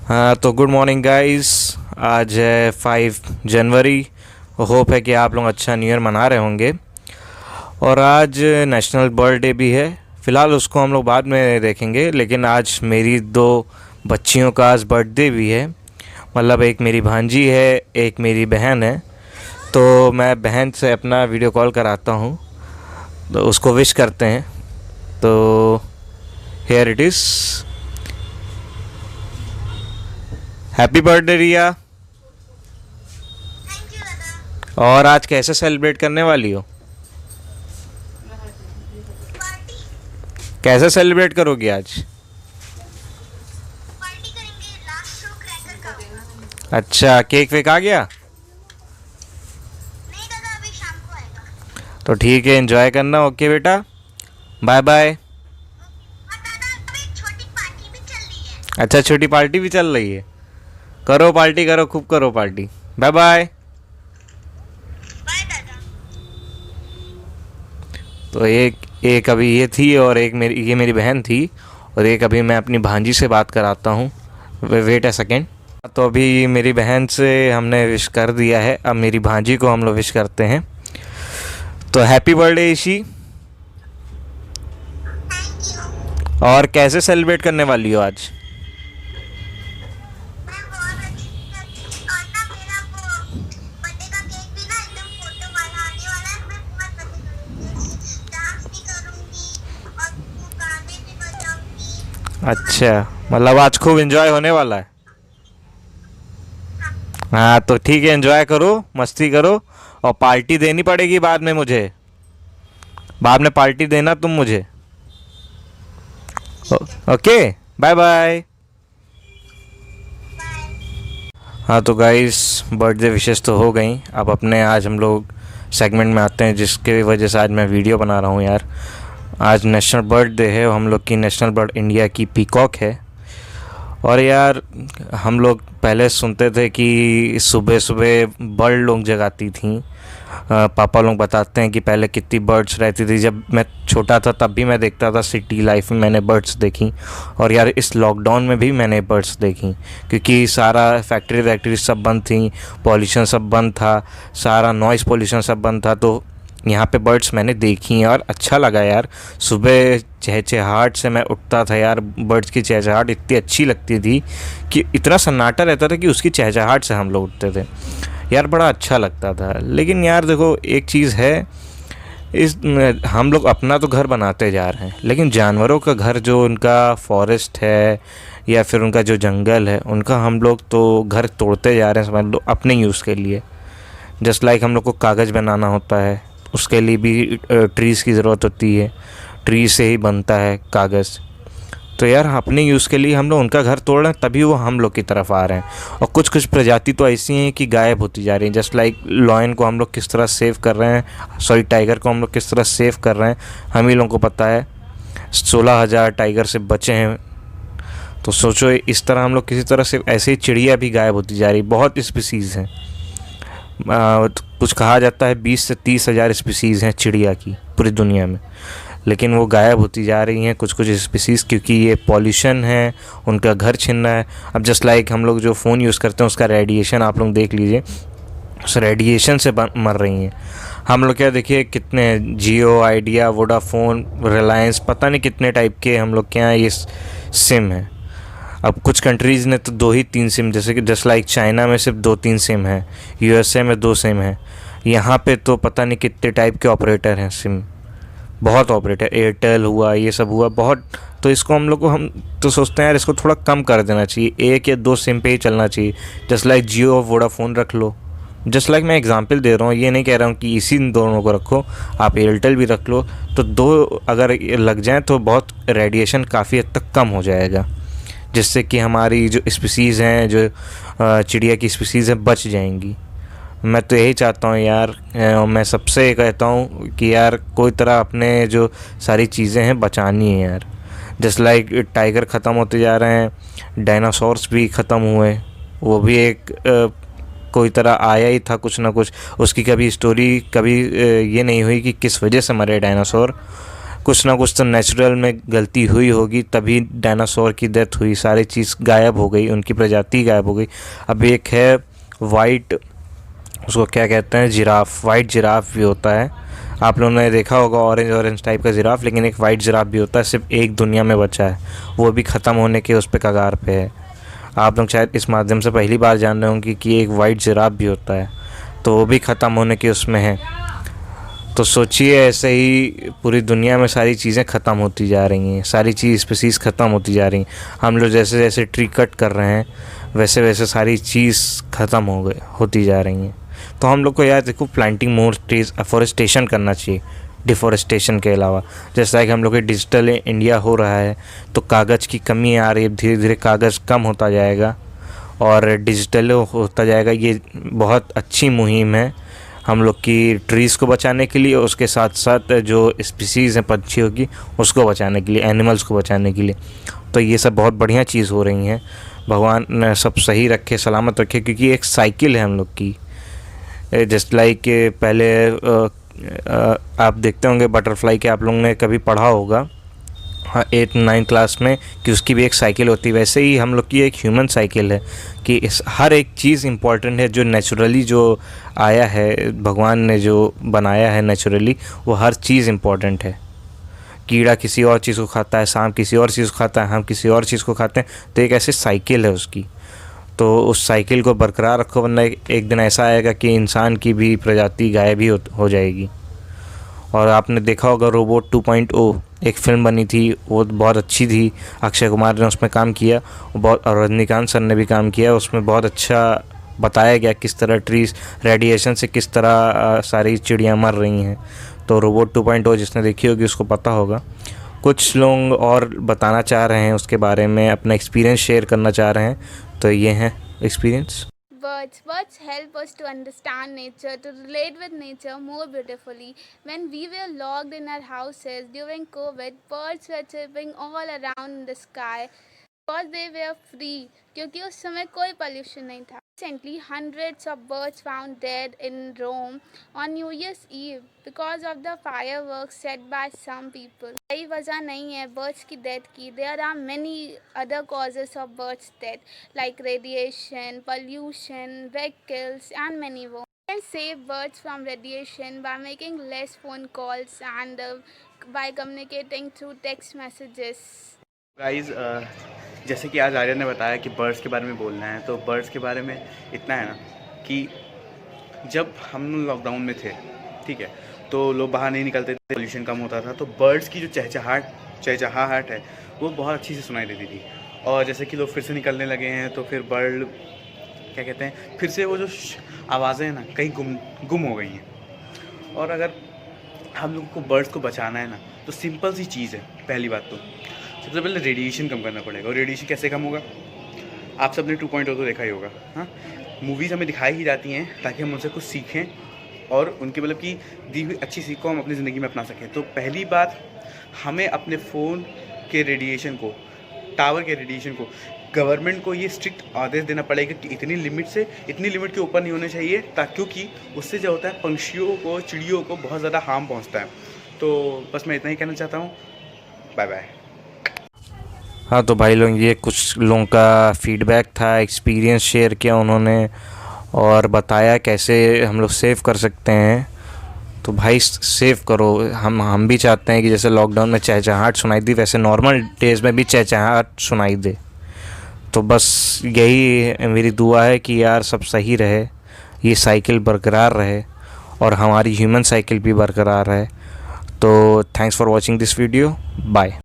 हाँ तो good morning guys. आज है 5 जनवरी। होप है कि आप लोग अच्छा न्यू ईयर मना रहे होंगे। और आज नेशनल बर्ड डे भी है। फ़िलहाल उसको हम लोग बाद में देखेंगे, लेकिन आज मेरी दो बच्चियों का आज बर्थडे भी है। मतलब एक मेरी भांजी है, एक मेरी बहन है। तो मैं बहन से अपना वीडियो कॉल कराता हूँ, तो उसको विश करते हैं। तो here it is. Happy birthday Riya. Thank you दादा। और आज कैसे सेलिब्रेट करने वाली हो? पार्टी कैसे सेलिब्रेट करोगी आज? पार्टी करेंगे, लास्ट शो क्रैकर का होगा। अच्छा, केक वेक आ गया? नहीं दादा, अभी शाम को आएगा। तो ठीक है, एंजॉय करना। ओके बेटा, बाय बाय। और दादा अभी एक छोटी पार्टी भी चल रही है। अच्छा, छोटी पार्टी भी चल रही है। करो पार्टी, करो, खूब करो पार्टी। Bye bye. बाय दादा। तो एक अभी ये थी, और एक ये मेरी बहन थी, और एक अभी मैं अपनी भांजी से बात कराता हूँ। Wait a second. तो अभी मेरी बहन से हमने विश कर दिया है, अब मेरी भांजी को हम लोग विश करते हैं। तो happy birthday Ishi. Thank you. और कैसे सेलिब्रेट करने वाली हो आज? मैं बहुत अच्छी और ना मेरा वो बर्थडे का केक भी ना एकदम फोटो वाला आने वाला है। मैं बहुत मजे करूंगी, डांस भी करूंगी और वो गाने भी बजाऊंगी। अच्छा, मतलब आज खूब एंजॉय होने वाला है। हाँ तो ठीक है, एंजॉय करो, मस्ती करो। और पार्टी देनी पड़ेगी बाद में मुझे। बाद में पार्टी देना तुम मुझे। Okay, bye bye. बाय। हाँ तो गाइस, बर्थडे विशेष तो हो गई। अब अपने आज हम लोग सेगमेंट में आते हैं, जिसके वजह से आज मैं वीडियो बना रहा हूँ यार। आज नेशनल बर्ड डे है, और हम लोग की नेशनल बर्ड इंडिया की पीकॉक है। और यार, हम लोग पहले सुनते थे कि सुबह सुबह बर्ड लोग जगाती थी। पापा लोग बताते हैं कि पहले कितनी बर्ड्स रहती थी। जब मैं छोटा था तब भी मैं देखता था, सिटी लाइफ में मैंने बर्ड्स देखी। और यार, इस लॉकडाउन में भी मैंने बर्ड्स देखी, क्योंकि सारा फैक्ट्री सब बंद थी, पॉल्यूशन सब बंद था, सारा नॉइज़ पॉल्यूशन सब बंद था। तो यहाँ पे बर्ड्स मैंने देखी हैं, और अच्छा लगा यार। सुबह चहचहाहट से मैं उठता था यार, बर्ड्स की चहचहाहट इतनी अच्छी लगती थी कि इतना सन्नाटा रहता था कि उसकी चहचहाहट से हम लोग उठते थे यार, बड़ा अच्छा लगता था। लेकिन यार देखो, एक चीज़ है, इस हम लोग अपना तो घर बनाते जा रहे हैं, लेकिन जानवरों का घर, जो उनका फॉरेस्ट है या फिर उनका जो जंगल है, उनका हम लोग तो घर तोड़ते जा रहे हैं, समझ लो, अपने यूज़ के लिए। जस्ट लाइक हम लोग को कागज़ बनाना होता है, उसके लिए भी ट्रीज़ की ज़रूरत होती है। ट्री से ही बनता है कागज़। तो यार, अपने यूज़ के लिए हम लोग उनका घर तोड़ रहे हैं, तभी वो हम लोग की तरफ आ रहे हैं। और कुछ कुछ प्रजाति तो ऐसी हैं कि गायब होती जा रही हैं। जस्ट लाइक लॉयन को हम लोग किस तरह सेव कर रहे हैं, सॉरी, टाइगर को हम लोग किस तरह सेव कर रहे हैं, हम ही लोगों को पता है। 16,000 टाइगर से बचे हैं। तो सोचो, इस तरह हम लोग किसी तरह से, ऐसे ही चिड़िया भी गायब होती जा रही। बहुत स्पीसीज़ हैं। तो कुछ कहा जाता है 20 से 30,000 स्पीसीज़ हैं चिड़िया की पूरी दुनिया में, लेकिन वो गायब होती जा रही हैं कुछ कुछ स्पीसीज़, क्योंकि ये पॉल्यूशन है, उनका घर छीनना है। अब जस्ट लाइक हम लोग जो फ़ोन यूज़ करते हैं, उसका रेडिएशन आप लोग देख लीजिए, उस रेडिएशन से मर रही हैं। हम लोग क्या, देखिए कितने जियो, आइडिया, वोडाफोन, रिलायंस, पता नहीं कितने टाइप के हम लोग के यहाँ ये सिम है। अब कुछ कंट्रीज़ ने तो 2 ही 3 सिम, जैसे कि जस्ट लाइक चाइना में सिर्फ 2-3 सिम है, यूएसए में 2 सिम है, यहाँ पे तो पता नहीं कितने टाइप के ऑपरेटर हैं सिम। बहुत ऑपरेटर, एयरटेल हुआ, ये सब हुआ बहुत। तो इसको हम तो सोचते हैं यार, इसको थोड़ा कम कर देना चाहिए, 1 या 2 सिम पे ही चलना चाहिए। जस्ट लाइक जियो और वोडाफोन रख लो। जस्ट लाइक मैं एग्जांपल दे रहा हूँ, ये नहीं कह रहा हूँ कि इसी दोनों को रखो, आप एयरटेल भी रख लो। तो 2 अगर लग जाएँ तो बहुत रेडिएशन काफ़ी हद तक कम हो जाएगा, जिससे कि हमारी जो स्पीसीज़ हैं, जो चिड़िया की स्पीसीज़ हैं, बच जाएंगी। मैं तो यही चाहता हूँ यार। मैं सबसे कहता हूँ कि यार, कोई तरह अपने जो सारी चीज़ें हैं बचानी है यार। जस्ट लाइक टाइगर ख़त्म होते जा रहे हैं, डायनासोर्स भी ख़त्म हुए। वो भी एक कोई तरह आया ही था कुछ ना कुछ, उसकी कभी स्टोरी कभी ये नहीं हुई कि किस वजह से मरे डायनासोर। कुछ ना कुछ तो नेचुरल में गलती हुई होगी, तभी डायनासोर की डेथ हुई, सारी चीज़ गायब हो गई, उनकी प्रजाति गायब हो गई। अब एक है वाइट, उसको क्या कहते हैं, जिराफ, वाइट जिराफ भी होता है, आप लोगों ने देखा होगा ऑरेंज टाइप का जिराफ, लेकिन एक वाइट जिराफ भी होता है, सिर्फ एक दुनिया में बचा है, वो भी ख़त्म होने के उस पे कगार पे है। आप लोग शायद इस माध्यम से पहली बार जान रहे होंगे कि एक वाइट जिराफ भी होता है, तो वो भी ख़त्म होने के उसमें है। तो सोचिए ऐसे ही पूरी दुनिया में सारी चीज़ें ख़त्म होती जा रही हैं, सारी चीज़ स्पीसीज़ ख़त्म होती जा रही हैं। हम लोग जैसे जैसे ट्री कट कर रहे हैं वैसे वैसे सारी चीज़ ख़त्म होती जा रही हैं। तो हम लोग को यार देखो, प्लांटिंग मोर ट्रीज, अफॉरेस्टेशन करना चाहिए डिफॉरेस्टेशन के अलावा। जैसा कि हम लोग के डिजिटल इंडिया हो रहा है, तो कागज़ की कमी आ रही है, धीरे धीरे कागज़ कम होता जाएगा और डिजिटल होता जाएगा। ये बहुत अच्छी मुहिम है हम लोग की ट्रीज़ को बचाने के लिए, उसके साथ साथ जो स्पीसीज़ हैं पक्षियों की, उसको बचाने के लिए, एनिमल्स को बचाने के लिए। तो ये सब बहुत बढ़िया चीज़ हो रही हैं। भगवान ने सब सही रखे, सलामत रखे, क्योंकि एक साइकिल है हम लोग की। जस्ट लाइक पहले आप देखते होंगे बटरफ्लाई के, आप लोगों ने कभी पढ़ा होगा 8-9 क्लास में कि उसकी भी एक साइकिल होती है। वैसे ही हम लोग की एक ह्यूमन साइकिल है कि इस हर एक चीज़ इम्पॉर्टेंट है, जो नेचुरली जो आया है, भगवान ने जो बनाया है नेचुरली, वो हर चीज़ इम्पॉर्टेंट है। कीड़ा किसी और चीज़ को खाता है, सांप किसी और चीज़ को खाता है, हम किसी और चीज़ को खाते हैं, तो एक ऐसी साइकिल है उसकी। तो उस साइकिल को बरकरार रखो, वरना एक दिन ऐसा आएगा कि इंसान की भी प्रजाति गायब ही हो जाएगी। और आपने देखा होगा रोबोट 2.0 एक फ़िल्म बनी थी, वो बहुत अच्छी थी, अक्षय कुमार ने उसमें काम किया, और रजनीकांत सर ने भी काम किया। उसमें बहुत अच्छा बताया गया किस तरह ट्रीज रेडिएशन से किस तरह सारी चिड़ियाँ मर रही हैं। तो रोबोट 2.0 जिसने देखी होगी उसको पता होगा। कुछ लोग और बताना चाह रहे हैं उसके बारे में, अपना एक्सपीरियंस शेयर करना चाह रहे हैं, तो ये है experience. Birds help us to understand nature, to relate with nature more beautifully. When we were locked in our houses during COVID, birds were chirping all around in the sky because they were free, क्योंकि उस समय कोई pollution नहीं था. Recently, hundreds of birds found dead in Rome on New Year's Eve because of the fireworks set by some people. यही वजह नहीं है birds की death की. There are many other causes of birds' death like radiation, pollution, vehicles, and many more. You can save birds from radiation by making less phone calls and by communicating through text messages. Guys, जैसे कि आज आर्यन ने बताया कि birds के बारे में बोलना है, तो बर्ड्स के बारे में इतना है ना कि जब हम लॉकडाउन में थे, ठीक है, तो लोग बाहर नहीं निकलते थे, पोल्यूशन कम होता था, तो बर्ड्स की जो चहचहाहट है वो बहुत अच्छी से सुनाई देती थी। और जैसे कि लोग फिर से निकलने लगे हैं, तो फिर बर्ड क्या कहते हैं, फिर से वो जो आवाज़ें हैं ना कहीं गुम हो गई हैं। और अगर हम लोग को बर्ड्स को बचाना है ना, तो सिंपल सी चीज़ है। पहली बात तो सबसे पहले रेडिएशन कम करना पड़ेगा। और रेडिएशन कैसे कम होगा? आप सबने 2.0 तो देखा ही होगा। हाँ, मूवीज़ हमें दिखाई ही जाती हैं ताकि हम उनसे कुछ सीखें और उनकी मतलब कि दी हुई अच्छी सीख को हम अपनी ज़िंदगी में अपना सकें। तो पहली बात, हमें अपने फ़ोन के रेडिएशन को, टावर के रेडिएशन को, गवर्नमेंट को ये स्ट्रिक्ट आदेश देना पड़ेगा कि इतनी लिमिट के ऊपर नहीं होने चाहिए, ताकि क्योंकि उससे जो होता है पंछियों को, चिड़ियों को बहुत ज़्यादा हार्म पहुँचता है। तो बस मैं इतना ही कहना चाहता हूँ। Bye bye. हाँ, तो भाई लोग ये कुछ लोगों का फीडबैक था, एक्सपीरियंस शेयर किया उन्होंने और बताया कैसे हम लोग सेव कर सकते हैं। तो भाई सेव करो। हम भी चाहते हैं कि जैसे लॉकडाउन में चहचहाहट सुनाई दी, वैसे नॉर्मल डेज़ में भी चहचहाहट सुनाई दे। तो बस यही मेरी दुआ है कि यार सब सही रहे, ये साइकिल बरकरार रहे और हमारी ह्यूमन साइकिल भी बरकरार रहे। तो thanks for watching this video. Bye.